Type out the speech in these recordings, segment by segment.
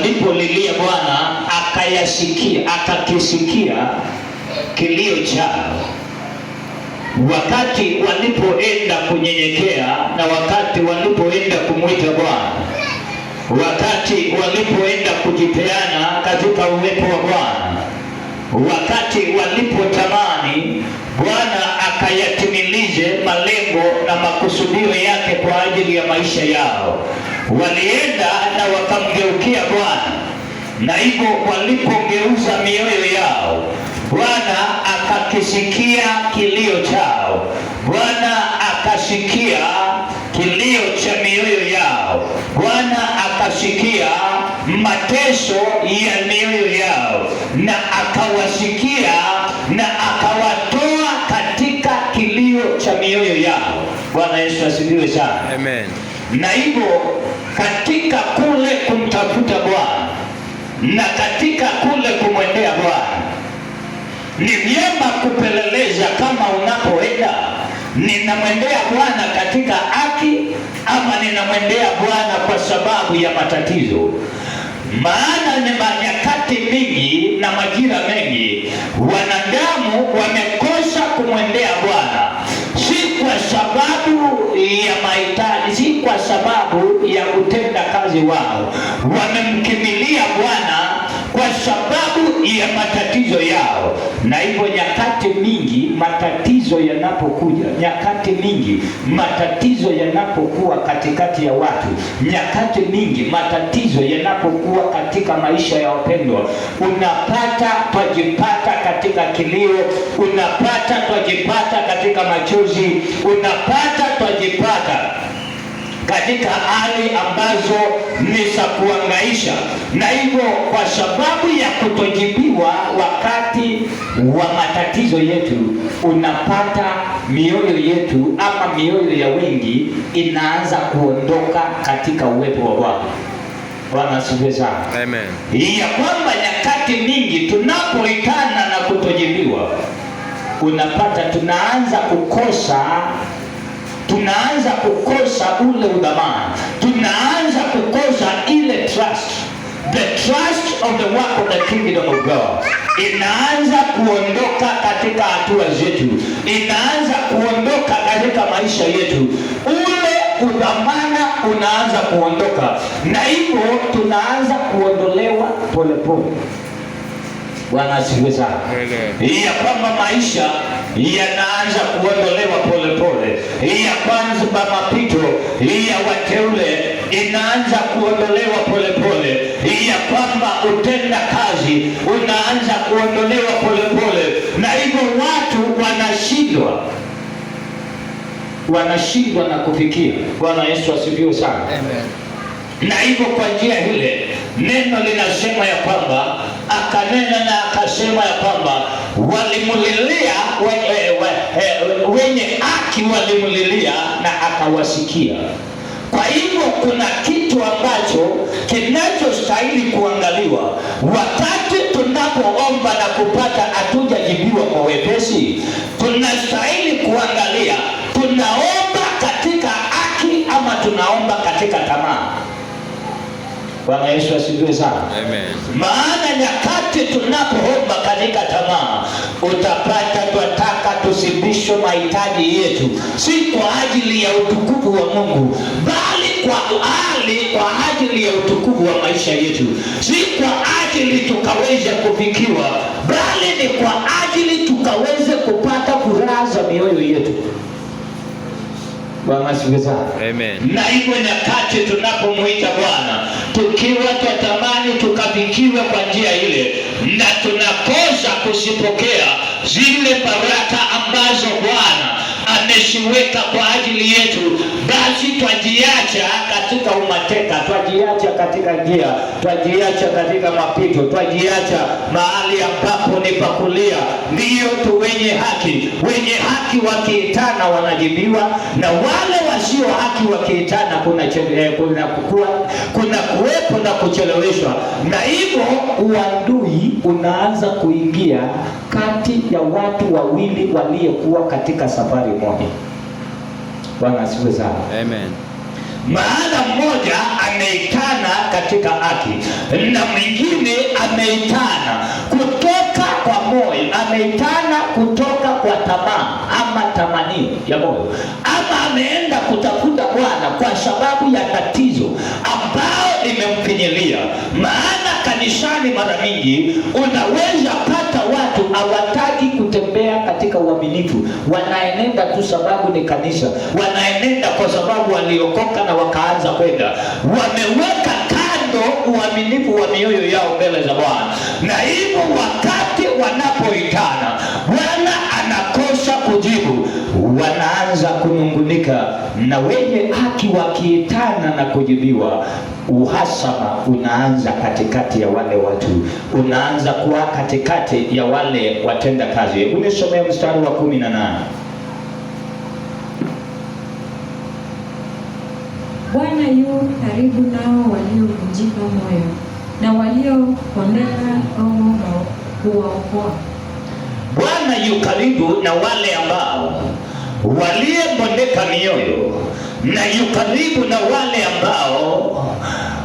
walipolilia Bwana akakisikia kilio chao. Wakati walipoenda kunyenyekea na wakati walipoenda kumwita Bwana, wakati walipoenda kujipeana katika uwepo wa Bwana, wakati walipotamani Bwana akayatimilize malengo na makusudio yake kwa ajili ya maisha yao, walienda na wakamgeukia Bwana, na hivyo walipogeuza mioyo yao, Bwana akakisikia kilio chao. Bwana akasikia kilio cha mioyo yao. Bwana akasikia mateso ya mioyo yao, na akawasikia na akawatoa katika kilio cha mioyo yao. Bwana Yesu asifiwe sana. Amen. Na hivyo katika kule kumtafuta Bwana na katika kule kumwendea Bwana, ni vyema kupeleleza kama unapoenda, ninamwendea Bwana katika haki ama ninamwendea Bwana kwa sababu ya matatizo. Maana ni nyakati mingi na majira mengi wanadamu wamekosa kumwendea Bwana, si kwa sababu ya mahitaji, si kwa sababu ya utenda kazi wao. Wamemkimbilia Bwana kwa sababu ya matatizo yao. Na hivyo nyakati mingi matatizo yanapokuja, nyakati mingi matatizo yanapokuwa katikati ya watu, nyakati mingi matatizo yanapokuwa katika maisha ya wapendwa, unapata twajipata katika kilio, unapata twajipata katika machozi, unapata twajipata katika hali ambazo ni za kuangaisha. Na hivyo kwa sababu ya kutojibiwa wakati wa matatizo yetu, unapata mioyo yetu ama mioyo ya wengi inaanza kuondoka katika uwepo wa Bwana. Bwana asifiwe sana. Amen. Ya kwamba nyakati mingi tunapoitana na kutojibiwa, unapata tunaanza kukosa ule udhamani, tunaanza kukosa ile trust, the trust of the work of the kingdom of God inaanza kuondoka katika hatua zetu, inaanza kuondoka katika maisha yetu, ule udhamana unaanza kuondoka, na hivyo tunaanza kuondolewa polepole. Bwana asifiwe sana. Ya kwamba maisha yanaanza kuondolewa polepole. Ya kwanza mapito ya wateule inaanza kuondolewa polepole. Ya kwamba utenda kazi unaanza kuondolewa polepole, na hivyo watu wanashindwa na kufikia. Bwana Yesu asifiwe sana. Amen. Na hivyo kwa njia ile neno linasema ya kwamba akanena na akasema ya kwamba walimulilia wenye haki walimulilia na akawasikia. Kwa hivyo kuna kitu ambacho kinachostahili kuangaliwa wakati tunapoomba na kupata hatujajibiwa kwa wepesi. Tunastahili kuangalia tunaomba katika haki ama tunaomba katika tamaa. Bwana Yesu asifiwe sana. Amen. Maana nyakati tunapoomba katika tamaa, utapata twataka tusibishwe mahitaji yetu, si kwa ajili ya utukufu wa Mungu, bali kwa ajili ya utukufu wa maisha yetu, si kwa ajili tukaweze kufikiwa, bali ni kwa ajili tukaweze kupata furaha za mioyo yetu. Bwana asifiwe sana. Amen. Na hivyo nyakati tunapomwita Bwana tukiwa twatamani tukafikiwe kwa njia ile, na tunakosa kusipokea zile baraka ambazo Bwana ameshiweka kwa ajili yetu, basi twajiacha katika umateka, twajiacha katika njia, twajiacha katika mapito, twajiacha mahali ambapo ni pakulia. Ndiyo tu wenye haki wakiitana wanajibiwa, na wale wasio haki wakiitana kuna kuwepo na kucheleweshwa. Na hivyo uadui unaanza kuingia kati ya watu wawili waliokuwa katika safari moja. Bwana asifiwe sana. Amen. Maana mmoja ameitana katika haki na mwingine ameitana kutoka kwa moyo, ameitana kutoka kwa tamaa ama tamanio ya moyo, ama ameenda kutafuta Bwana kwa sababu ya tatizo ambao limemfinyilia. Maana kanisani mara mingi unaweza pata watu hawataki kutembea katika uaminifu, wanaenenda tu sababu ni kanisa, wanaenenda kwa sababu waliokoka na wakaanza kwenda, wameweka kando uaminifu wa mioyo yao mbele za Bwana, na hivyo wakati wanapoitana Bwana anakosa kujibu, wanaanza kunungunika. Na wenye haki wakiitana na kujibiwa, uhasama unaanza katikati ya wale watu, unaanza kuwa katikati ya wale watenda kazi. Umesomea mstari wa 18. Bwana yu karibu nao waliovunjika moyo, na waliopondeka roho huwaokoa. Bwana yu karibu na wale ambao waliobondeka mioyo, na yu karibu na wale ambao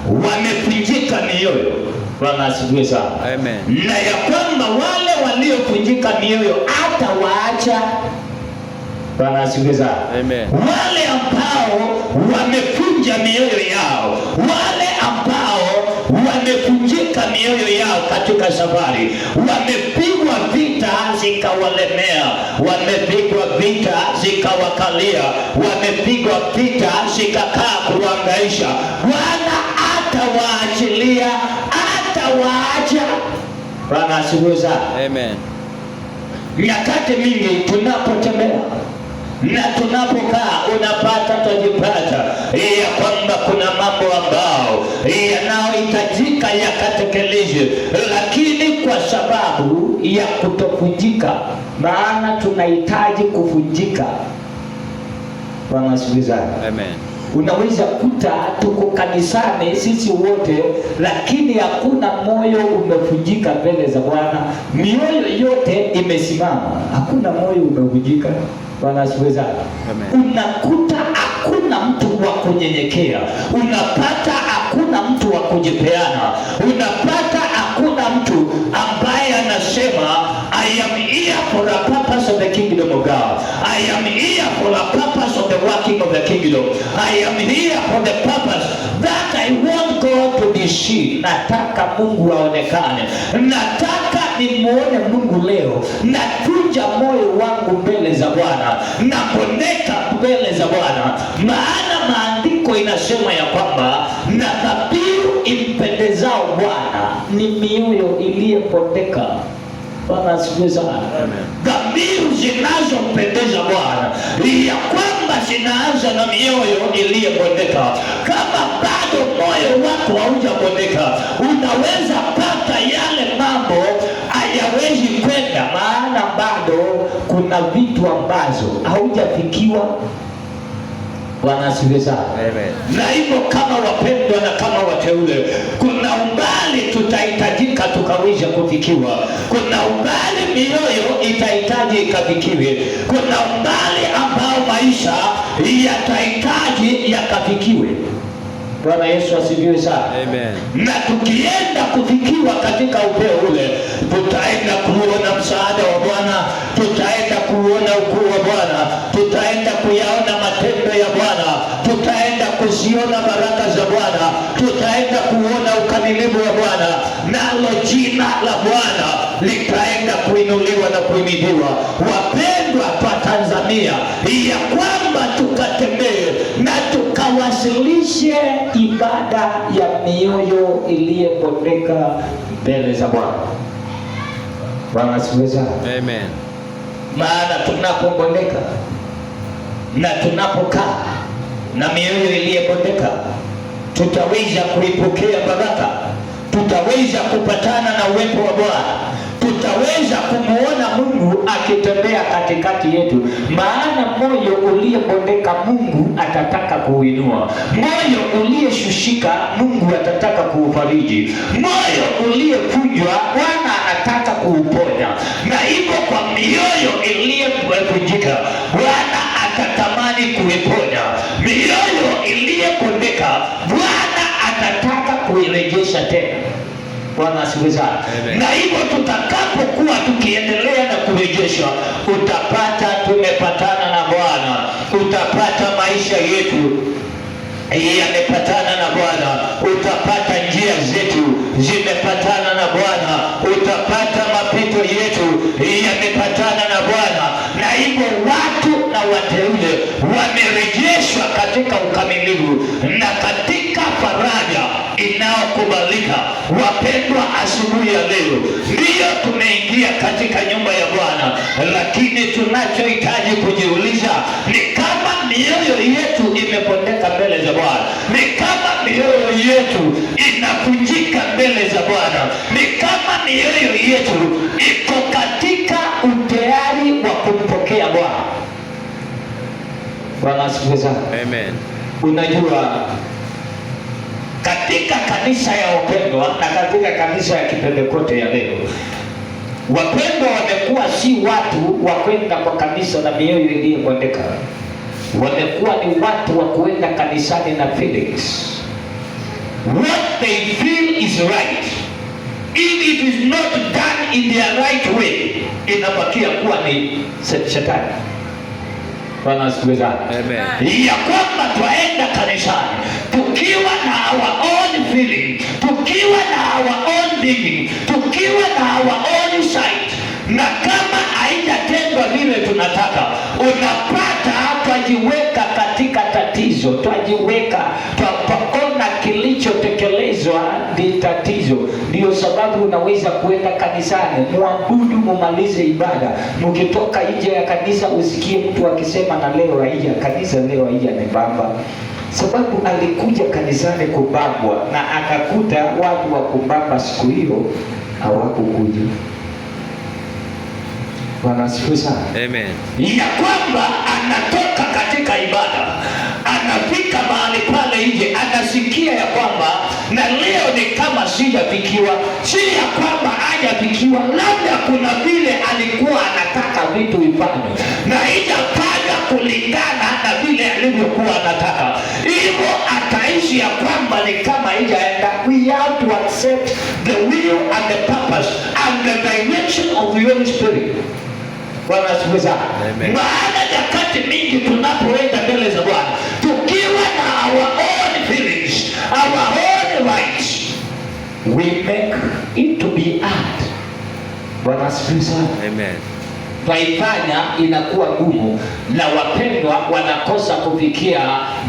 wamevunjika mioyo. Bwana asifiwe sana. Amen. Na ya kwamba wale waliovunjika mioyo hata waacha. Bwana asifiwe sana. Amen. Wale ambao wamevunja mioyo yao, wale ambao wamevunjika mioyo yao katika safari, wamepigwa vita zikawalemea, wamepigwa vita zikawakalia, wamepigwa vita zikakaa kuangaisha, Bwana atawaachilia, atawaacha. Bwana asifiwe sana. Amen. Nyakati mingi tunapotembea na tunapokaa unapata tujipata ya kwamba kuna mambo ambao yanayohitajika yakatekelezwe, lakini kwa sababu ya kutovunjika, maana tunahitaji kuvunjika. Bwana asifiwe. Amen. Unaweza kuta tuko kanisani sisi wote, lakini hakuna moyo umevunjika mbele za Bwana. Mioyo yote imesimama, hakuna moyo umevunjika. Bwana asifiwe. Unakuta hakuna mtu wa kunyenyekea, unapata hakuna mtu wa kujipeana, unapata hakuna mtu ambaye anasema I am here for a purpose of the kingdom of God. I am here for a purpose of the working of the kingdom. I am here for the purpose that I want God to be seen. Nataka Mungu aonekane, nataka nimuone Mungu leo, natunja moyo wangu mbele za Bwana, napondeka mbele za Bwana. Maana maandiko inasema ya kwamba na dhabihu impendezao Bwana ni mioyo iliyopondeka. Bwana asifiwe sana. Dhabihu zinazompendeza Bwana ya kwamba zinaanza na mioyo iliyopondeka. Kama bado moyo wako haujapondeka, unaweza pata yale mambo hayawezi kwenda, maana bado kuna vitu ambazo haujafikiwa. Bwana asifiwe sana. Amen. Na hivyo kama wapendwa na kama wateule, kuna umbali tutahitajika tukaweza kufikiwa. Kuna umbali mioyo itahitaji ikafikiwe. Kuna umbali ambao maisha yatahitaji yakafikiwe. Bwana Yesu asifiwe sana. Amen. Na tukienda kufikiwa katika upeo ule, tutaenda kuona msaada wa Bwana, tutaenda kuona ukuu wa Bwana, tutaenda kuyaona matendo ya Bwana, tutaenda kuziona baraka za Bwana, tutaenda kuona ukamilifu wa Bwana, nalo jina la Bwana litaenda kuinuliwa na kuhimidiwa. Wapendwa kwa Tanzania, ya kwamba tukatembee na tukawasilishe ibada ya mioyo iliyopondeka mbele za Bwana. Bwana asifiwe. Amen. Maana tunapopondeka na tunapokaa na mioyo iliyopondeka, tutaweza kuipokea baraka, tutaweza kupatana na uwepo wa Bwana, tutaweza kumuona Mungu akitembea katikati yetu. Maana moyo uliyebondeka Mungu atataka kuuinua, moyo uliyeshushika Mungu atataka kuufariji, moyo uliyevunjwa Bwana anataka kuuponya. Na hivyo kwa mioyo iliyovunjika Bwana atatamani kuiponya, mioyo iliyevunjika kurejesha tena. Bwana asifiwe sana. Na hivyo tutakapokuwa tukiendelea na kurejeshwa, utapata tumepatana na Bwana, utapata maisha yetu yamepatana na Bwana, utapata njia zetu zimepatana na Bwana, utapata mapito yetu yamepatana na Bwana. Na hivyo watu na wateule wamerejeshwa katika ukamilifu na katika faraja inayokubalika. Wapendwa, asubuhi ya leo ndiyo tumeingia katika nyumba ya Bwana, lakini tunachohitaji kujiuliza ni kama mioyo yetu imepondeka mbele za Bwana, ni kama mioyo yetu inavunjika mbele za Bwana, ni kama mioyo yetu iko katika utayari wa kumpokea Bwana. Bwana asifiwe sana. Amen. Unajua, katika kanisa ya wapendwa na katika kanisa ya Kipentekoste ya leo, wapendwa wamekuwa si watu wa kwenda kwa kanisa na mioyo iliyobondeka. Wamekuwa ni watu wa kuenda kanisani na feelings. What they feel is right. If it is not done in their right way, inabakia kuwa ni shetani. Bwana asifiwe sana. Amen. Ya kwamba twaenda kanisani tukiwa na our own feeling, tukiwa na our own thinking, tukiwa na our own sight, na kama haijatendwa vile tunataka, unapata twajiweka katika tatizo, twajiweka twaona kilichotekelezwa ni tatizo. Ndio sababu unaweza kuenda kanisani, muabudu, mumalize ibada, mkitoka nje ya kanisa usikie mtu akisema na leo haija kanisa, leo haija nibamba. Sababu alikuja kanisani kubambwa na akakuta watu wa kubamba siku hiyo hawakukuja. Bwana asifiwe sana. Amen. Ya kwamba anatoka katika ibada, anafika mahali pale nje, anasikia ya kwamba na leo ni kama sijafikiwa. Si ya kwamba hajafikiwa, labda kuna vile alikuwa anataka vitu vifanywe na haijafanywa kulingana na vile alivyokuwa anataka. Hivyo ataishi ya kwamba ni kama haijaenda. We have to accept the will and the purpose and the direction of the Holy Spirit. Bwana asifiwe sana. Maana nyakati mingi tunapoenda mbele za Bwana tukiwa na our own feelings, our own rights, we make it to be hard. Bwana asifiwe sana. Amen. Twaifanya inakuwa gumu, na wapendwa wanakosa kufikia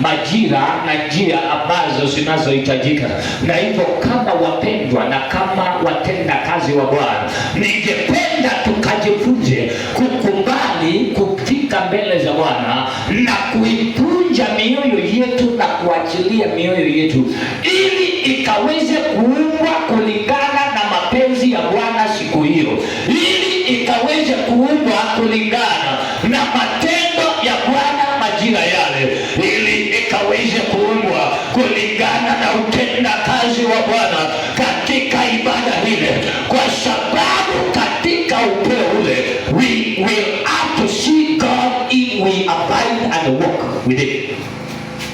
majira na njia ambazo zinazohitajika. Na hivyo kama wapendwa na kama watenda kazi wa Bwana, ningependa tukajifunze kukubali kufika mbele za Bwana na kuipunja mioyo yetu na kuachilia mioyo yetu ili ikaweze kuumbwa kulingana na mapenzi ya Bwana siku hiyo, ili ikaweze kuumbwa kulingana na matendo ya Bwana majira yale, ili ikaweze kuumbwa kulingana na utenda kazi wa Bwana katika ibada ile, kwa sababu katika upeo ule we will have to see God if we abide and walk with Him.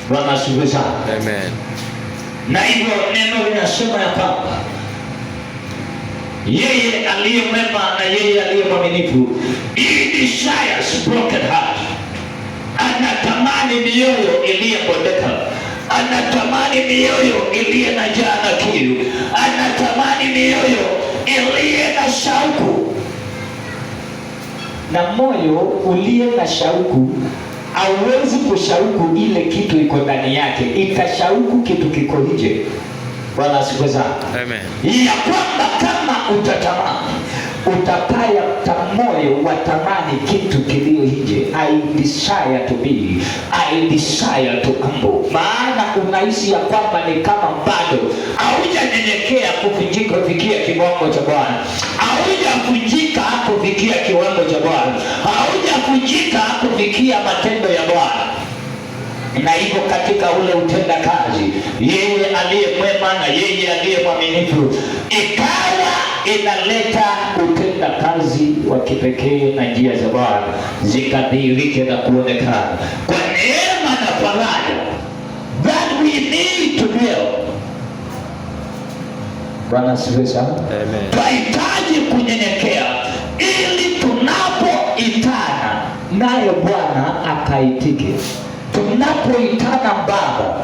Bwana asifiwe sana. Amen. Na hivyo neno linasema ya kwamba yeye aliye mwema na yeye aliye mwaminifu, he desires broken heart. Anatamani mioyo iliyobondeka, anatamani mioyo iliye na njaa na kiu, anatamani mioyo iliye na shauku. Na moyo uliye na shauku hauwezi kushauku ile kitu iko ndani yake, itashauku kitu kiko nje. Bwana asifiwe sana. Amen. Ya kwamba kama utatamani, utapaya moyo watamani kitu kilio nje. I desire to be, I desire to humble. Maana unahisi ya kwamba ni kama bado haujanyenyekea kufikia kiwango cha Bwana, haujavunjika kufikia kiwango cha Bwana, haujavunjika kufikia matendo ya Bwana. Na hivyo katika ule utenda kazi, yeye aliye mwema na yeye aliye mwaminifu, ikawa inaleta utenda kazi wa kipekee na njia za Bwana zikadhihirike na kuonekana kwa neema na faraja that we need to build. Bwana asifiwe sana. Amen. Tunahitaji kunyenyekea ili tunapoitana naye Bwana akaitike. Tunapoitana Baba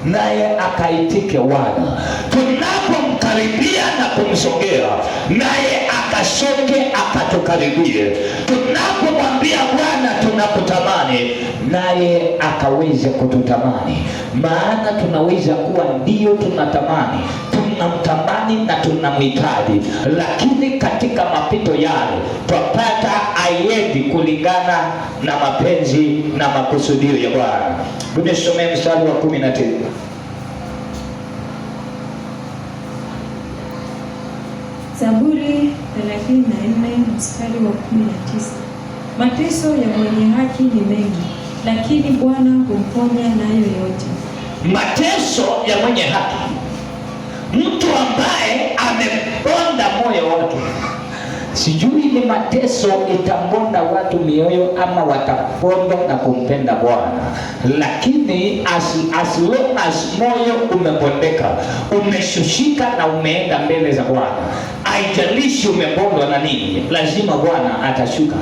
naye akaitike Wana. Tunapomkaribia na kumsogea naye akasonge akatukaribie. Tunapomwambia Bwana tunakutamani naye akaweze kututamani. Maana tunaweza kuwa ndio tunatamani, tunamtamani na tunamhitaji, lakini katika mapito yale tupata ayendi kulingana na mapenzi na makusudio ya Bwana. Tumesomea mstari wa 19. Zaburi 34 mstari wa 19. Mateso ya mwenye haki ni mengi, lakini Bwana humponya nayo yote. Mateso ya mwenye haki, mtu ambaye ameponda moyo wake. Sijui ni mateso itaponda watu mioyo ama wataponda na kumpenda Bwana, lakini as long as moyo umepondeka, umeshushika na umeenda mbele za Bwana, haijalishi umepondwa na nini, lazima Bwana atashuka.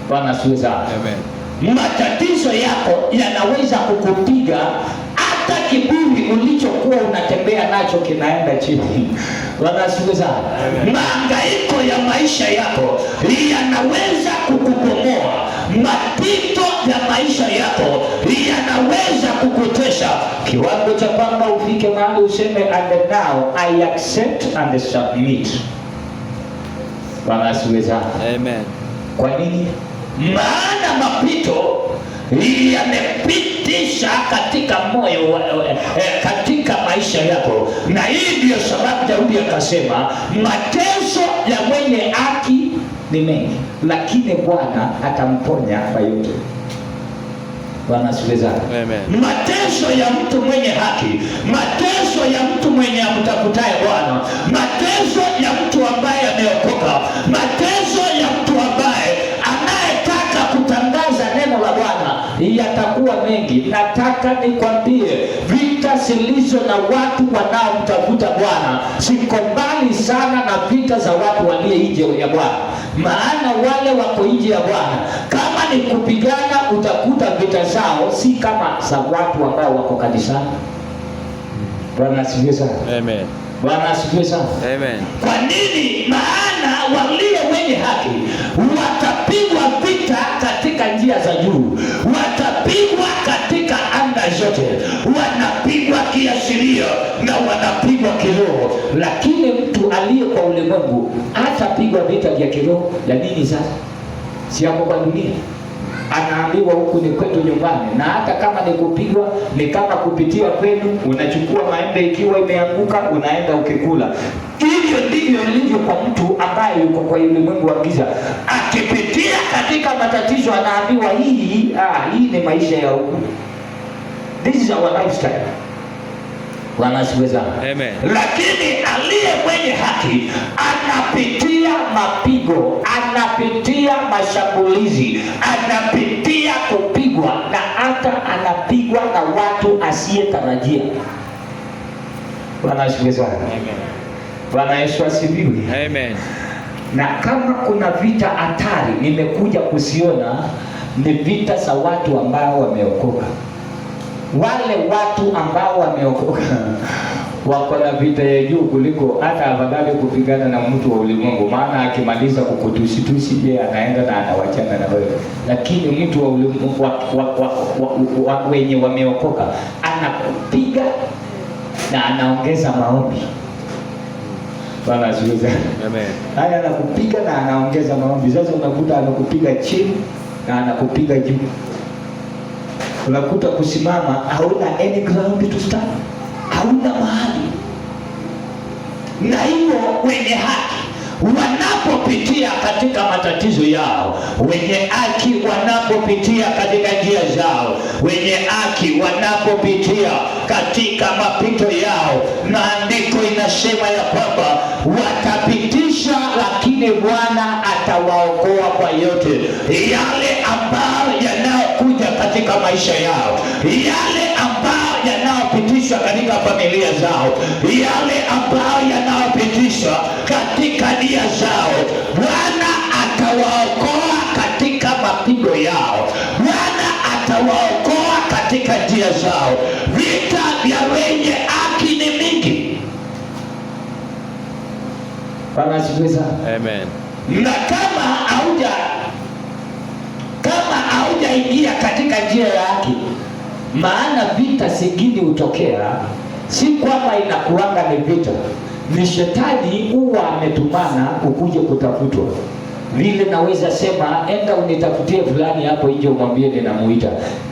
Bwana asifiwe sana. Amen. Matatizo yako yanaweza kukupiga hata kiburi ulichokuwa unatembea nacho kinaenda chini. Bwana asifiwe sana. Mahangaiko ya maisha yako yanaweza kukubomoa. Mapito ya maisha yako yanaweza kukutesha kiwango cha kwamba ufike mahali useme and now I accept and submit. Bwana asifiwe sana. Amen. Kwa nini? Maana mapito yamepitisha katika moyo katika maisha yako, na hii ndio sababu Daudi akasema mateso ya mwenye haki ni mengi, lakini Bwana atamponya kwa yote. Bwana asifiwe sana. Amen. Mateso ya mtu mwenye haki, mateso ya mtu mwenye amtafutaye Bwana, mateso ya mtu ambaye ameokoka, mateso ya mtu ambaye anayetaka kutangaza neno la Bwana yatakuwa mengi. Nataka nikwambie vita zilizo na watu wanaomtafuta Bwana siko mbali sana na vita za watu walio nje ya Bwana. Maana wale wako nje ya Bwana, kama ni kupigana, utakuta vita zao si kama za watu ambao wako kanisani. Bwana asifiwe sana. Amen. Bwana asifiwe sana. Amen. Kwa nini? Maana walio wenye haki watapigwa vita katika njia za juu, watapigwa katika anga zote, wanapigwa kiasilia na wanapigwa kiroho. Lakini mtu aliye kwa ulimwengu hatapigwa vita vya kiroho. Ya nini sasa? Si yako kwa dunia. Anaambiwa huku ni kwetu nyumbani, na hata kama ni kupigwa ni kama kupitia kwenu. Unachukua maembe ikiwa imeanguka, unaenda ukikula. Hivyo ndivyo ilivyo kwa mtu ambaye yuko kwa ulimwengu wa giza. Akipitia katika matatizo anaambiwa hii ni maisha ya huku. This is our lifestyle. Bwana asifiwe sana. Amen. Lakini aliye mwenye haki anapitia mapigo, anapitia mashambulizi, anapitia kupigwa, na hata anapigwa na watu asiyetarajia. Bwana asifiwe sana. Amen. Bwana Yesu asifiwe. Amen. Na kama kuna vita hatari nimekuja kusiona, ni vita za watu ambao wameokoka. Wale watu ambao wameokoka wako na vita ya juu kuliko hata afadhali kupigana na mtu wa ulimwengu. Maana akimaliza kukutusitusi je, anaenda na anawachana na wewe. Lakini mtu wa ulimwengu wenye wameokoka anakupiga na anaongeza maombi. Bwana asifiwe. Amen. Haya, anakupiga na anaongeza maombi. Sasa unakuta anakupiga chini na anakupiga juu. Unakuta kusimama hauna any ground to stand, hauna mahali. Na hiyo wenye haki wanapopitia katika matatizo yao, wenye haki wanapopitia katika njia zao, wenye haki wanapopitia katika mapito yao, maandiko inasema ya kwamba watapitisha, lakini Bwana atawaokoa kwa yote. Yale ambayo yanayokuja katika maisha yao, yale ambayo yanayopitishwa katika familia zao, yale ambayo yanayopitishwa kusimamishwa katika nia zao. Bwana atawaokoa katika mapigo yao. Bwana atawaokoa katika njia zao. Vita vya wenye haki ni mingi. Bwana asifiwe sana. Amen. Na kama haujaingia katika njia ya haki, maana vita zingine hutokea, si kwamba inakuanga ni vita, ni shetani huwa ametumana ukuje kutafutwa. Vile naweza sema enda unitafutie fulani hapo nje, umwambie ninamuita.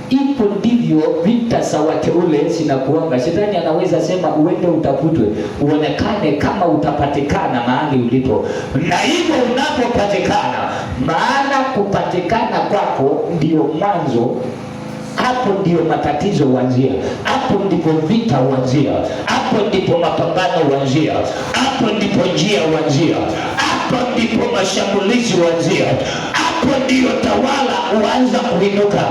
Ipo ndivyo vita za wateule zinakuanga. Shetani anaweza sema uende utafutwe, uonekane kama utapatikana mahali ulipo, na hivyo unapopatikana, maana kupatikana kwako ndio mwanzo. Hapo ndio matatizo huanzia, hapo ndipo vita huanzia, hapo ndipo mapambano huanzia, hapo ndipo njia huanzia, hapo ndipo mashambulizi huanzia, hapo ndio tawala huanza kuinuka.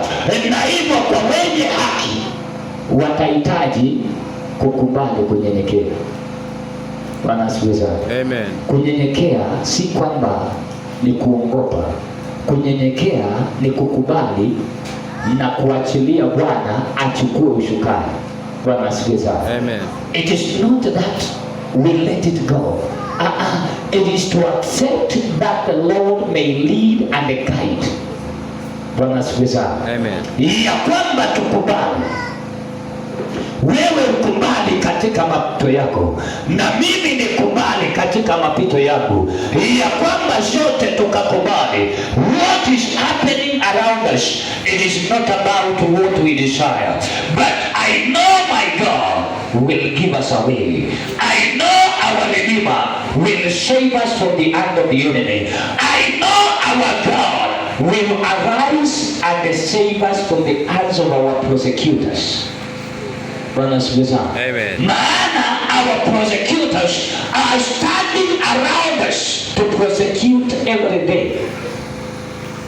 Na hivyo kwa wenye haki watahitaji kukubali kunyenyekea. Bwana asifiwe sana. Amen. Kunyenyekea si kwamba ni kuongopa. Kunyenyekea ni kukubali na kuachilia Bwana achukue ushukani. Bwana asifiwe sana. Amen. It is not that we let it go. It is to accept that the Lord may lead and guide. Bwana asifiwe sana. Amen. Ya kwamba tukubali. Wewe ukubali katika mapito yako, na mimi nikubali katika mapito yangu, ya kwamba sote tukakubali. What is happening around us, it is not about what we desire, but I know my God will give us a way. I know our Redeemer will save us from the hand of the enemy. I know our God will arise and save us from the hands of our persecutors. Bwana asifiwe sana. Amen. Maana our prosecutors are standing around us to prosecute every day.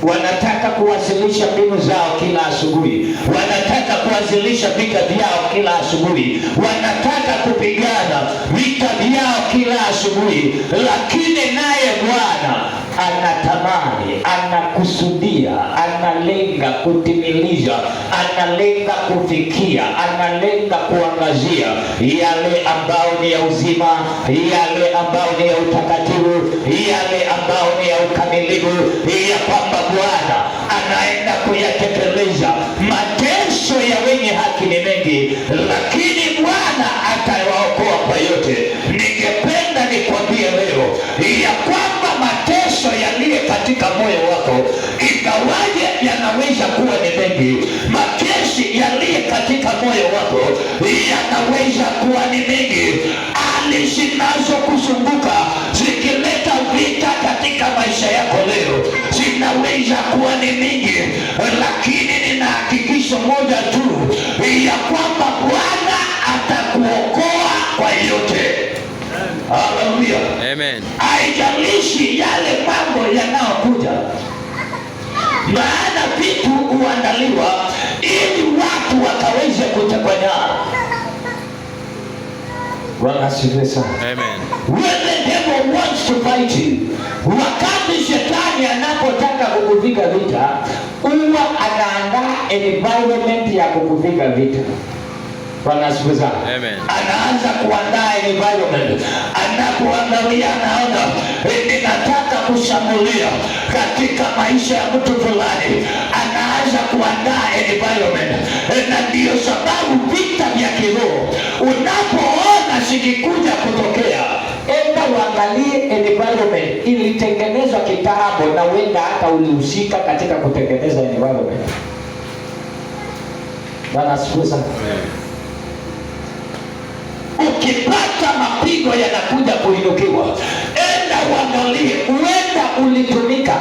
Wanataka kuwasilisha mbinu zao kila asubuhi, wanataka kuwasilisha vita vyao kila asubuhi, wanataka kupigana vita vyao kila asubuhi, lakini naye Bwana anatamani, anakusudia, analenga kutimiliza, analenga kufikia, analenga kuangazia yale ambao ni ya uzima, yale ambao ni ya utakatifu, yale ambao ni ya ukamilifu, ya kwamba Bwana anaenda kuyatekeleza. Mateso ya wenye haki ni mengi, lakini Bwana atawaokoa kwa yote. Ningependa nikwambie leo ya kwamba mateso yaliye katika moyo wako, ingawaje yanaweza kuwa ni mengi, makesi yaliye katika moyo wako yanaweza kuwa ni mengi. Hali zinazokuzunguka zikileta vita katika maisha yako leo zinaweza kuwa ni mingi, lakini nina hakikisho moja tu, ya kwamba Bwana atakuokoa kwa yote. Haleluya. Amen. Haijalishi yale mambo yanayokuja, maana vitu huandaliwa ili watu wakaweze kutekwa nyara. Bwana asifiwe sana. Amen. When the devil wants to fight you, wakati shetani anapotaka kukupiga vita, huwa anaandaa environment ya kukupiga vita. Bwana asifiwe sana. Amen. Anaanza kuandaa environment. Anapoangalia anaona ninataka kushambulia katika maisha ya mtu fulani, anaanza kuandaa environment. Na ndio sababu vita vya kiroho unapoona zikikuja kutokea, enda uangalie environment ilitengenezwa kitambo, na wenda hata ulihusika katika kutengeneza environment. Bwana asifiwe sana. Ukipata mapigo yanakuja kuinukiwa, enda uangalie, uenda ulitumika,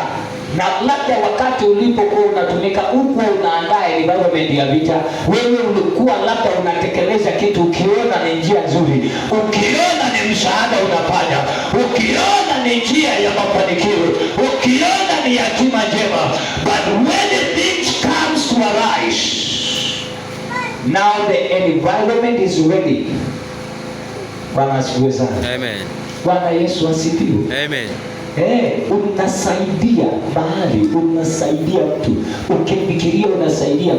na labda wakati ulipokuwa unatumika huko unaandaa environment ya vita, wewe ulikuwa labda unatekeleza kitu, ukiona ni njia nzuri, ukiona ni msaada unafanya, ukiona ni njia ya mafanikio, ukiona ni hatima njema, but when things comes to arise, now the environment is ready. Bwana asifiwe sana. Amen. Bwana Yesu asifiwe. Amen. Unasaidia mahali, unasaidia mtu, ukifikiria unasaidia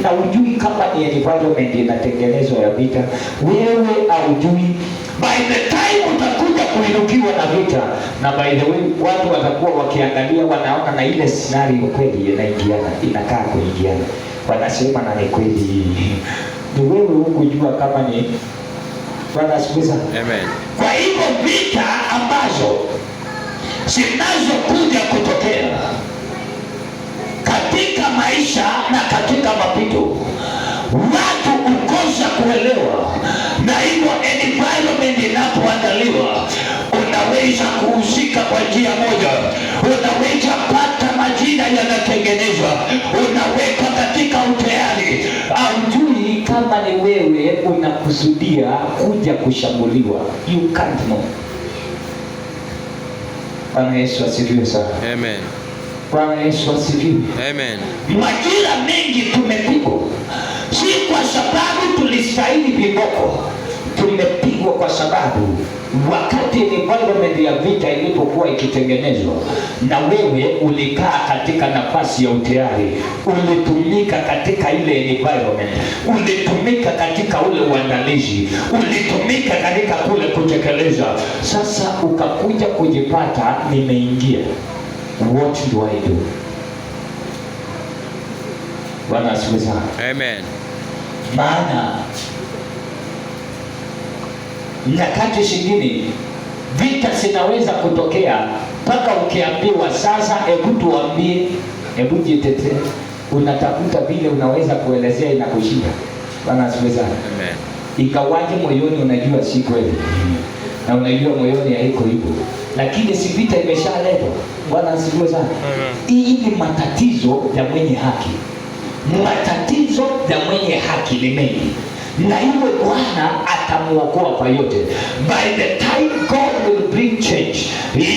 na ujui kama ni environment inatengenezwa ya vita, wewe haujui. By the time utakuja kuinukiwa na vita, na by the way watu watakuwa wakiangalia, wanaona na ile scenario kweli inaingiana, inakaa kuingiana, wanasema na ni kweli, ni wewe hukujua kama ni. Bwana asifiwe. Amen. Kwa hivyo vita ambazo zinazokuja kutokea katika maisha na katika mapito, watu ukosa kuelewa, na hivyo environment inapoandaliwa, unaweza kuhusika kwa njia moja, unaweza pata majina yanatengenezwa, unaweka katika utayari, haujui kama ni wewe unakusudia kuja kushambuliwa. You can't know. Bwana Yesu asifiwe sana. Amen. Bwana Yesu asifiwe. Amen. Majira mengi tumepigwa, si kwa sababu tulistahili viboko. Tumepigwa kwa sababu wakati environment ya vita ilipokuwa ikitengenezwa, na wewe ulikaa katika nafasi ya utayari, ulitumika katika ile environment, ulitumika katika ule uandalizi, ulitumika katika kule kutekeleza. Sasa ukakuja kujipata nimeingia. What do I do? Bwana asifiwe sana. Amen. Maana nyakati zingine vita zinaweza kutokea mpaka ukiambiwa sasa, hebu tuambie, hebu jitetee, unatafuta vile unaweza kuelezea inakushinda. Bwana asifiwe sana. Amen. Ikawaje moyoni unajua si kweli, na unajua moyoni haiko hivyo, lakini si vita imeshaletwa. Bwana asifiwe sana. Hii ni matatizo ya mwenye haki. Matatizo ya mwenye haki ni mengi, na hivyo Bwana atamuokoa kwa yote. By the time God will bring change,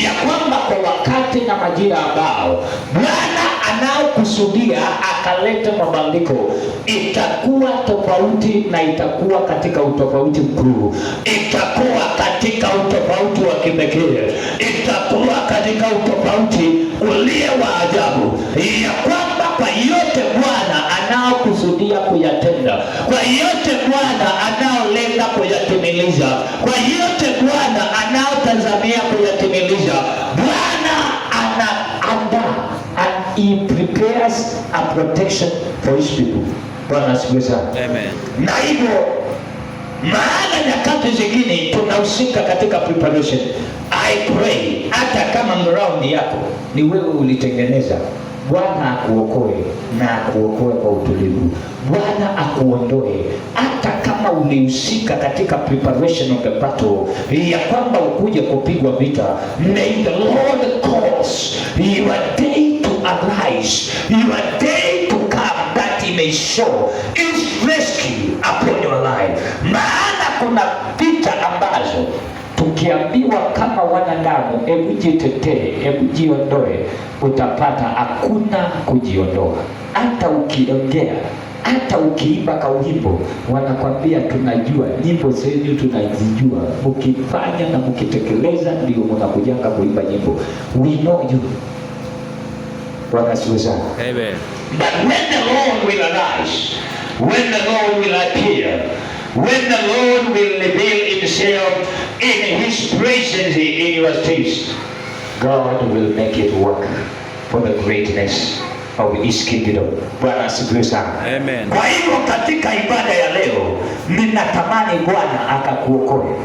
ya kwamba kwa wakati na majira ambao Bwana anaokusudia akaleta mabadiliko, itakuwa tofauti, na itakuwa katika utofauti mkuu, itakuwa katika utofauti wa kipekee, itakuwa katika utofauti ulio wa ajabu, ya kwamba kwa yote Bwana anaokusudia kuyatenda, kwa yote Bwana anaolenga kuyatimiliza, kwa yote Bwana anaotazamia kuyatimiliza, Bwana anaandaa, and he prepares a protection for his people. Bwana asifiwe sana. Amen. Na hivyo maana nyakati zingine tunahusika katika preparation. I pray hata kama ground yako ni wewe ulitengeneza, Bwana akuokoe, na akuokoe kwa utulivu. Bwana akuondoe hata kama ulihusika katika preparation of the battle, ya kwamba ukuje kupigwa vita. May the Lord cause your day to arise, your day to come, that he may show his rescue upon your life. Maana kuna vita ambazo tukiambiwa kama wanadamu, hebu jitetee, hebu jiondoe, utapata hakuna kujiondoa. Hata ukiongea, hata ukiimba kauhimbo, wanakwambia tunajua nyimbo zenu, tunazijua, mkifanya na mkitekeleza ndio mnakujanga kuimba nyimbo. We know you. Bwana asifiwe sana. Amen. But when the Lord will arise, when the Lord will appear, when the Lord will reveal himself in his presence in your steps, God will make it work for the greatness of his kingdom. Bwana asifiwe sana. Amen. Kwa hivyo katika ibada ya leo, ninatamani Bwana akakuokoe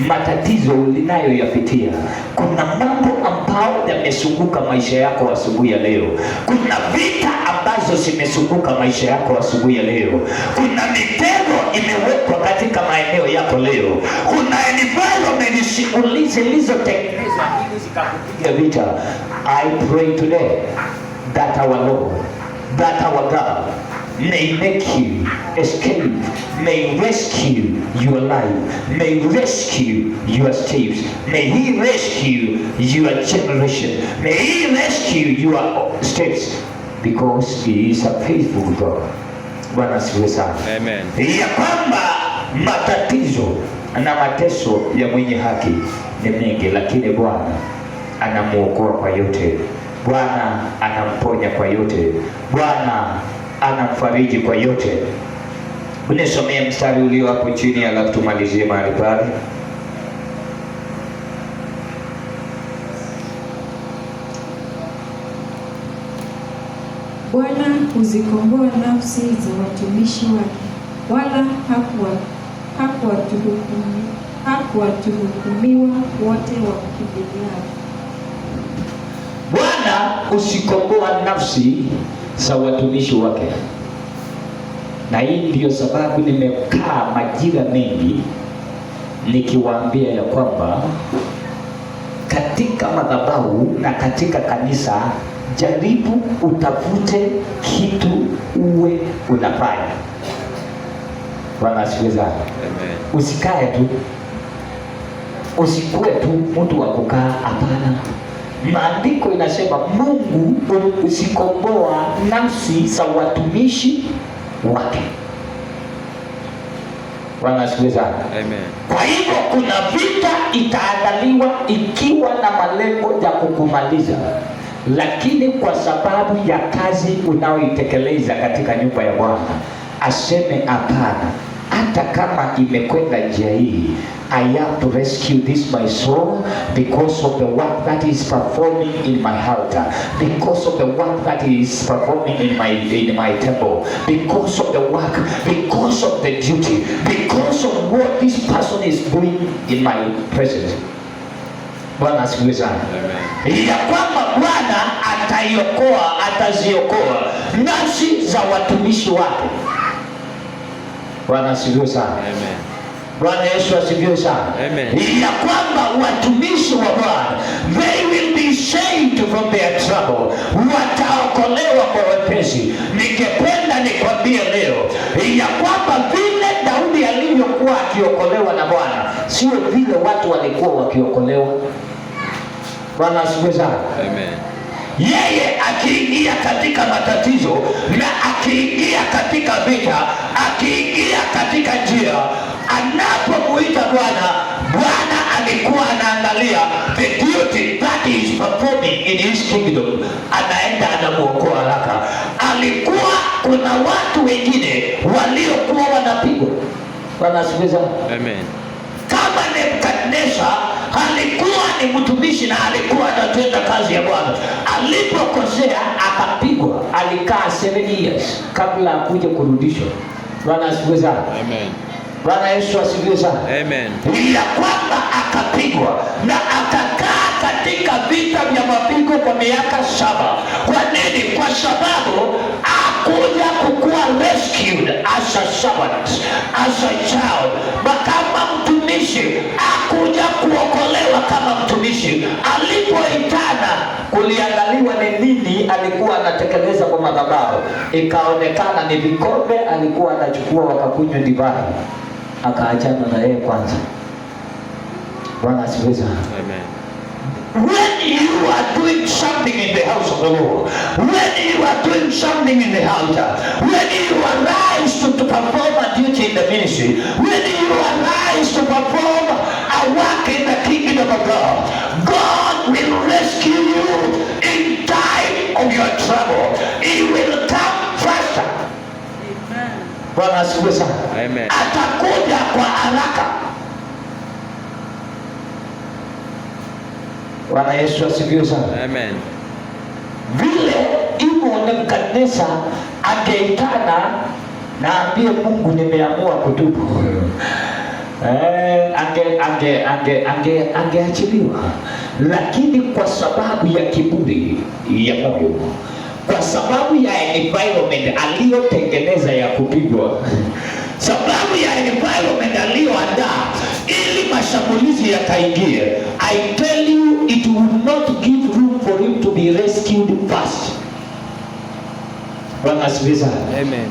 matatizo ulinayoyapitia. Kuna mambo ambao yamesunguka maisha yako asubuhi ya leo. Kuna vita ambazo zimezunguka maisha yako asubuhi ya leo. Kuna mitego imewekwa katika maeneo yako leo. Kuna environment zilizotengenezwa ili zikakupiga vita. I pray today that our Lord, that our God may make you escape, may rescue your life, may rescue your steps, may he rescue your generation, may he rescue your steps, because he is a faithful God. Bwana asifiwe sana. Amen. Ya kwamba matatizo na mateso ya mwenye haki ni mengi, lakini Bwana anamuokoa kwa yote. Bwana anamponya kwa yote. Bwana anamfariji kwa yote. Unisomee mstari ulio hapo chini, alafu tumalizie mahali pale. Bwana huzikomboa nafsi za watumishi wake, wala hakuwatuhukumiwa wote wakimbiliao. Bwana huzikomboa nafsi za watumishi wake. Na hii ndiyo sababu nimekaa majira mengi nikiwaambia ya kwamba katika madhabahu na katika kanisa, jaribu utafute kitu uwe unafanya. Bwana asifiwe sana. Amen. Usikae tu, usikue tu mtu wa kukaa. Hapana. Maandiko inasema Mungu usikomboa nafsi za watumishi wake. Bwana asifiwe sana. Amen. Kwa hivyo kuna vita itaandaliwa ikiwa na malengo ya kukumaliza, lakini kwa sababu ya kazi unaoitekeleza katika nyumba ya Bwana, aseme hapana, hata kama imekwenda njia hii, I have to rescue this my soul because of the work that is performing in my altar, because of the work that is performing in my temple, because of the work, because of the duty, because of what this person is doing in my presence. Bwana asifiwe sana. Amen. Ya kwamba Bwana ataziokoa nafsi za watumishi wake. Bwana asifiwe sana. Amen. Bwana Yesu asifiwe sana. Amen. Ya kwamba watumishi wa Bwana, they will be saved from their trouble, wataokolewa kwa wepesi. Ningependa nikwambie leo ya kwamba vile Daudi alivyokuwa akiokolewa na Bwana, sio vile watu walikuwa wakiokolewa. Bwana asifiwe sana. Amen. Yeye akiingia katika matatizo na akiingia katika vita, akiingia katika njia, anapomuita Bwana, Bwana alikuwa anaangalia the duty that is performing in his kingdom, anaenda anamuokoa haraka. Alikuwa kuna watu wengine waliokuwa wanapigwa. Bwana asifiwe sana. Amen. Kama Nebukadnezar alikuwa ni mtumishi na alikuwa anatenda kazi ya Bwana, alipokosea akapigwa, alikaa 7 years kabla akuje kurudishwa. Bwana asifiwe sana. Amen. Bwana Yesu asifiwe sana. Amen. Ya kwamba akapigwa na akakaa katika vita vya mapigo kwa miaka 7. Kwa nini? Kwa sababu akuja kukuwa rescued as a servant, as a child, kama mtumishi, akuja kuokolewa kama mtumishi. Alipoitana kuliangaliwa ni nini alikuwa anatekeleza kwa madhabahu, ikaonekana ni vikombe alikuwa anachukua wakakunywa divai, akaachana na yeye kwanza. Bwana asifiwe sana. Amen. When you are doing something in the house of the Lord, when you are doing something in the altar, when you arise to perform a duty in the ministry, when you arise to perform a work in the kingdom of God, God will rescue you in time of your trouble. He will come faster. Amen. Bwana asifiwe sana. Amen. Atakuja kwa haraka. Bwana Yesu asifiwe sana. Amen. Vile hivyo Nebukadnezar angeitana na ambie Mungu nimeamua kutubu, angeachiliwa, lakini kwa sababu ya kiburi ya moyo, kwa sababu ya environment aliyotengeneza ya kupigwa, sababu ya environment aliyoandaa ili mashambulizi yakaingie, I tell you, it would not give room for him to be rescued fast. Bwana asifiwe sana. Amen.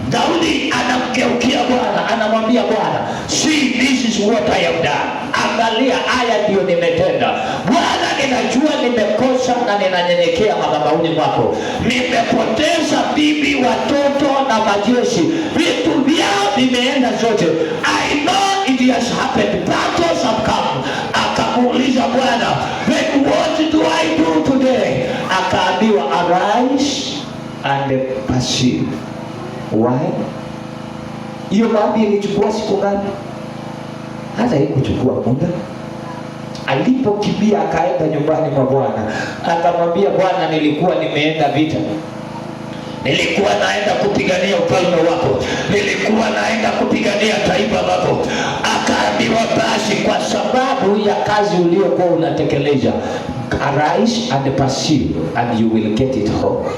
Daudi anamgeukia Bwana, anamwambia Bwana, see, this is what I have done. Angalia, haya ndio nimetenda. Bwana, ninajua nimekosa na ananyenyekea madhabahuni mwako. Nimepoteza bibi, watoto na majeshi, vitu vyao vimeenda zote. I know it has happened, battles have come. Akamuuliza Bwana, then what do I do today? Akaambiwa, arise and pursue. Why? Hiyo maombi ilichukua siku ngapi? Hata haikuchukua muda. Alipokimbia akaenda nyumbani mwa Bwana, akamwambia Bwana, nilikuwa nimeenda vita, nilikuwa naenda kupigania ufalme wako, nilikuwa naenda kupigania taifa lako. Akaambiwa, basi kwa sababu ya kazi uliyokuwa unatekeleza, arise and pursue and you will get it home.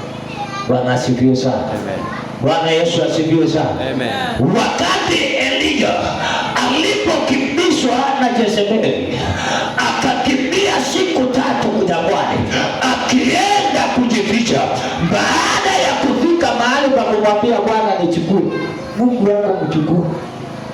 Bwana asifiwe sana. Amen. Bwana Yesu asifiwe sana. Amen. Wakati Elijah alipokimbizwa na Jezebeli, akakimbia siku 3 jangwani akienda kujificha. Baada ya kufika mahali pa kumwambia Bwana, nichukue, Mungu wako mchukue.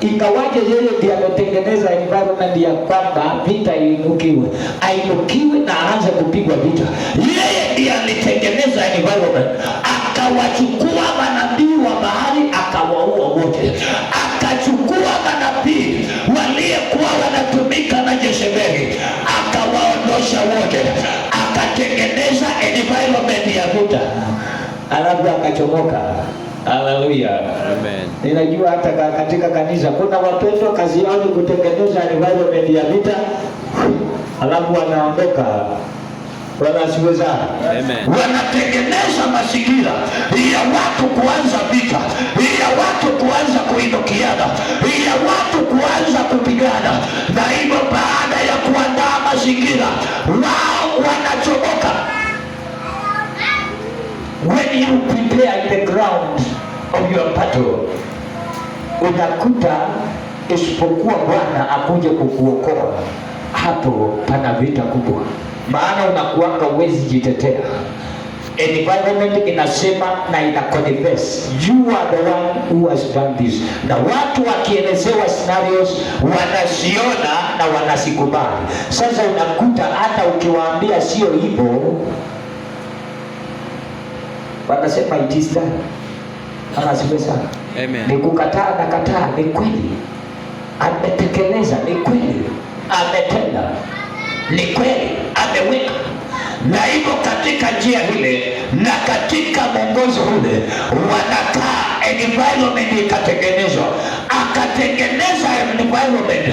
Ingawaje yeye ndiye ametengeneza environment ya kwamba vita iinukiwe, ainukiwe na aanze kupigwa vita. Yeye ndiye alitengeneza environment, akawachukua manabii wa bahari akawaua wote, akachukua manabii waliokuwa wanatumika na Jezebeli akawaondosha wote, akatengeneza environment ya vita, alafu akachomoka. Haleluya. Amen. Ninajua hata katika kanisa kuna wapendwa kazi yao ni kutengeneza environment ya vita, alafu wanaondoka. Wanasiweza. Amen. Wanatengeneza mazingira ya watu kuanza vita, ya watu kuanza kuinukiana, ya watu kuanza kupigana, na hivyo baada ya kuandaa mazingira wao wanachomoka. When you prepare the ground of your battle, unakuta isipokuwa Bwana akuje kukuokoa, hapo pana vita kubwa. Maana unakuanga uwezi jitetea. Environment inasema na ina confess, you are the one who has done this. Na watu wakielezewa scenarios wanasiona na wanasikubali. Sasa unakuta hata ukiwaambia sio hivyo, wanasema it is done. Anasifiwe sana. Amen. Ni kukataa na kataa, ni kweli. Ametekeleza, ni kweli. Ametenda, ni kweli. Ameweka. Na hivyo katika njia ile na katika mwongozo ule wanakaa, environment ikatengenezwa. Akatengeneza environment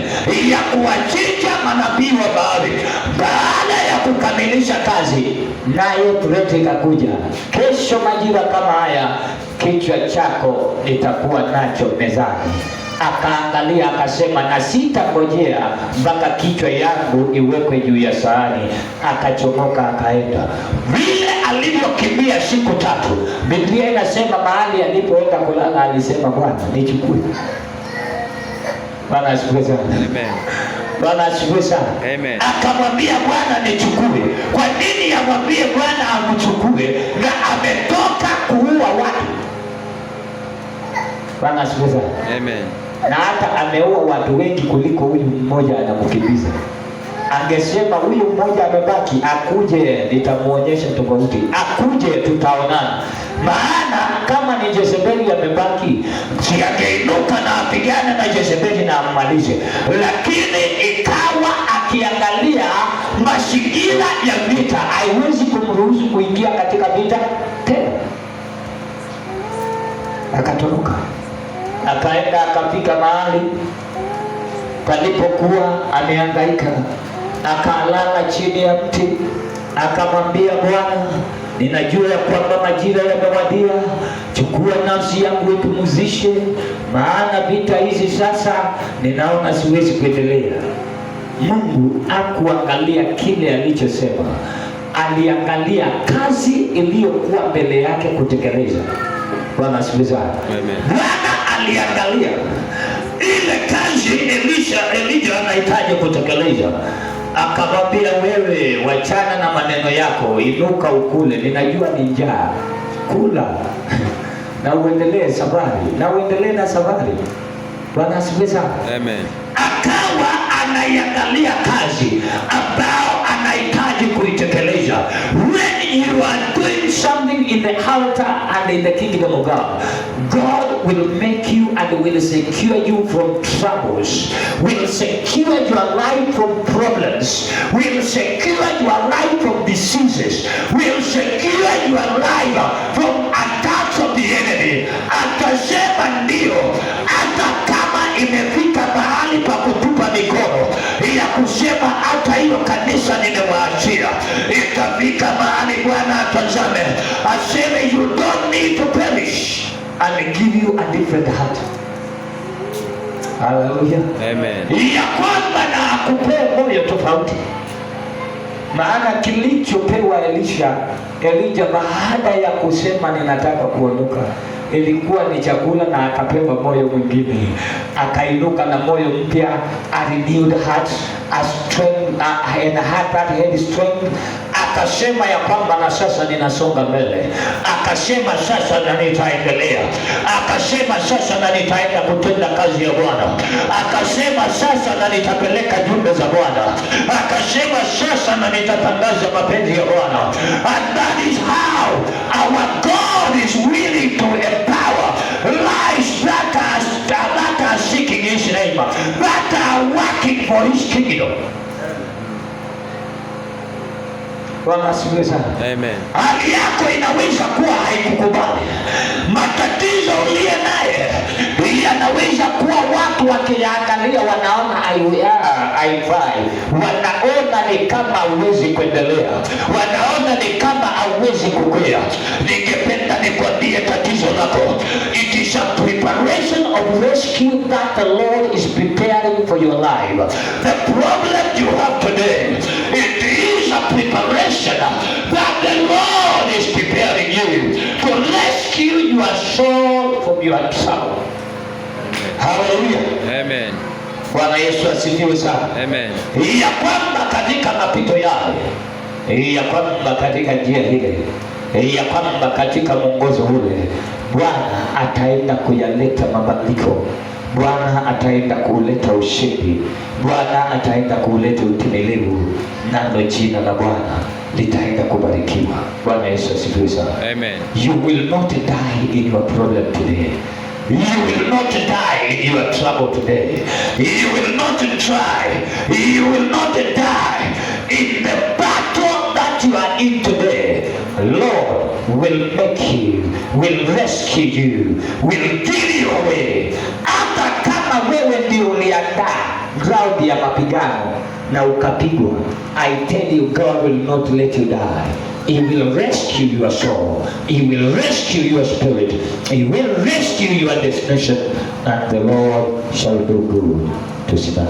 ya kuwachinja manabii wa Baali. Baada ya kukamilisha kazi, nayo threat ikakuja. Kesho majira kama haya, kichwa chako nitakuwa nacho mezani. Akaangalia akasema, na sitangojea mpaka kichwa yangu iwekwe juu ya sahani. Akachomoka akaenda. Vile alivyokimbia siku 3, Biblia inasema mahali alipoenda kulala alisema, Bwana nichukue. Bwana asifiwe sana. Amen. Bwana asifiwe sana. Amen. Akamwambia Bwana nichukue. Kwa nini amwambie Bwana amchukue na ametoka kuua watu? Bwana asifiwe sana. Amen. Na hata ameua watu wengi kuliko huyu mmoja anamkimbiza. Angesema huyu mmoja amebaki, akuje nitamuonyesha tofauti, akuje tutaonana. Maana kama ni Jezebeli amebaki, si angeinuka na apigane na Jezebeli na ammalize. Lakini ikawa akiangalia mazingira ya vita, haiwezi kumruhusu kuingia katika vita tena. Akatoroka. Akaenda akafika mahali palipokuwa amehangaika, akalala chini ya mti. Akamwambia Bwana, ninajua ya kwamba majira yamewadia, chukua nafsi yangu ipumzishe, maana vita hizi sasa ninaona siwezi kuendelea. Mungu hakuangalia kile alichosema, aliangalia kazi iliyokuwa mbele yake kutekeleza. Bwana asifiwe sana. Amen. Bwana aliangalia ile kazi Elijah anahitaji kutekeleza. Akamwambia, wewe wachana na maneno yako, inuka ukule, ninajua ni njaa, kula na uendelee safari, na uendelee na safari. Bwana asifiwe sana. Amen. Akawa anaiangalia kazi ambao anahitaji kuitekeleza. When in the altar and in the kingdom of God. God will make you and will secure you from troubles, will secure your life from problems, will secure your life from diseases, will secure your life from attacks of the enemy. Akasema ndio, hata kama imefika mahali pa kutupa mikono ya kusema hata hiyo kanisa nimewaachia, ikafika mahali Bwana atazame aseme you don't need to perish and give you a different heart. Hallelujah. Amen. Ya kwamba na akupee moyo tofauti. Maana kilichopewa Elijah baada ya kusema ninataka kuondoka, ilikuwa ni chakula, na akapewa moyo mwingine, akainuka na moyo mpya, a renewed heart, a strength, and a heart that had strength. Akasema ya kwamba na sasa ninasonga mbele, akasema sasa na nitaendelea, akasema sasa na nitaenda kutenda kazi ya Bwana, akasema sasa na nitapeleka jumbe za Bwana, akasema sasa na nitatangaza mapenzi ya Bwana. And that is how our God is willing to empower lives that are seeking His name, that are working for His kingdom. Bwana asifiwe sana. Amen. Hali yako inaweza kuwa haikukubali. Matatizo uliye naye yanaweza kuwa watu wakiangalia wanaona haifai. Wanaona ni kama hauwezi kuendelea. Wanaona ni kama hauwezi kukwea. Ningependa nikwambie tatizo lako, it is a preparation of rescue that the Lord is preparing for your life. The problem you have today, it is a preparation that the Lord is preparing you to rescue your soul from your trouble. Hallelujah. Amen. Bwana Yesu asifiwe sana. Amen. Ya kwamba katika mapito yale, ya kwamba katika njia ile, ya kwamba katika mwongozo ule, Bwana ataenda kuyaleta mabadiliko. Bwana ataenda kuleta ushindi. Bwana ataenda kuleta utimilivu, nalo jina la Bwana litaenda kubarikiwa. Bwana Yesu asifiwe sana. Amen. You will not die in your problem today. You will not die in your trouble today. You will not try. You will not die in the battle that you are in today. Lord will make you, will rescue you, will give you away. Hata kama wewe ndio uliandaa ground ya mapigano na ukapigwa, I tell you, God will not let you die. He will rescue your soul. He will rescue your spirit. He will rescue your destination, and the Lord shall do good to stand.